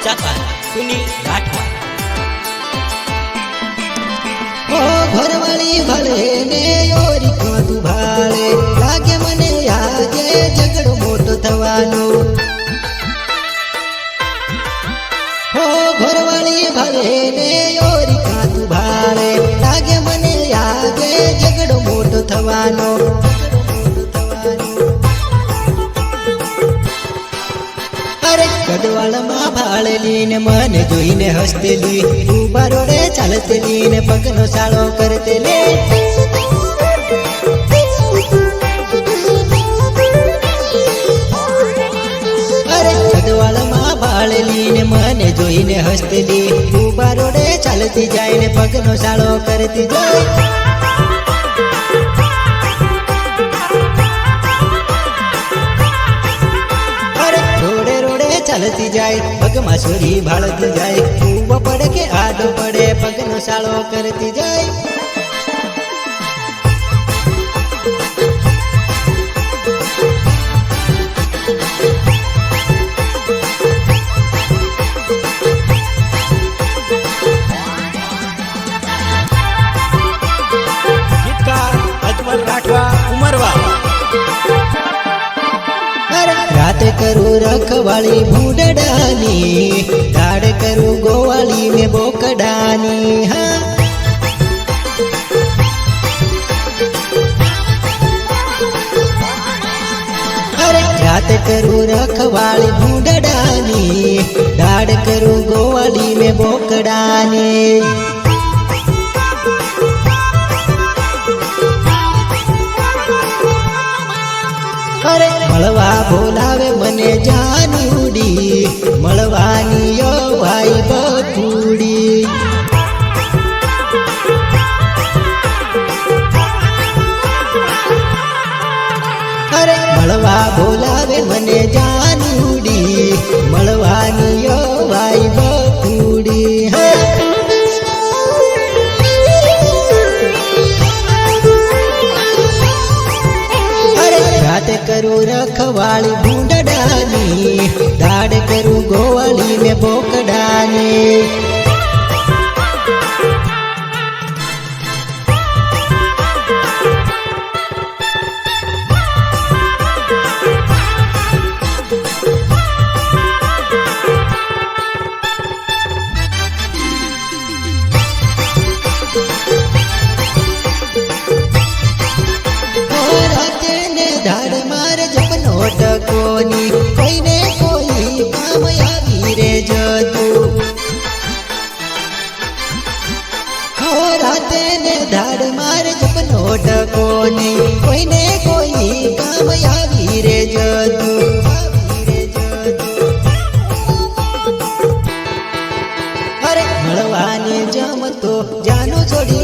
ऊंचा पान सुनील राठवा। ओ घरवाળી ભળે ને ઓરી કાંદુ ભાળે લાગે મને આજે ઝઘડો મોટો થવાનો। ओ घरवाળી ભળે ને ઓરી કાંદુ ભાળે લાગે મને આજે ઝઘડો મોટો થવાનો। अरे कदवाळમાં ભાળેલી ને મને જોઈને હસતેલી ઊભા રોડે ચાલતેલી ને પગનો સાળો કરતેલી। अरे कदवाळમાં ભાળેલી ને મને જોઈને હસતેલી ઊભા રોડે ચાલતી જાય ને પગનો સાળો કરતી જાય। चलती जाए पग में छोरी भाड़ती जाए ऊबो पड़े के आडो पड़े पगनो साळो करती जाए। गीतकार अजमल राठवा उमरवा। रात करूँ रखवाली भूडडानी दाड़ करूँ गोवाली में बोकडानी। हाँ अरे रात करूँ रखवाली भूडडानी दाड़ करूँ गोवाली में बोकडानी। अरे मळवा बोलावे मने जानूडी मळवानी यो भाई बकुडी। अरे मळवा बोलावे मने जानूडी मळवानी यो भाई बकुडी। रात करूँ रखवाली भूडडानी दाड़ करूँ गोवाली में बोकडानी। धाड़ मार जपनो टकोनी कोई ने कोई काम आवी रे जतू। हो राते ने धाड़ मार जपनो टकोनी कोई ने कोई काम आवी रे जतू। अरे मळवानी जमतो जानो छोड़ी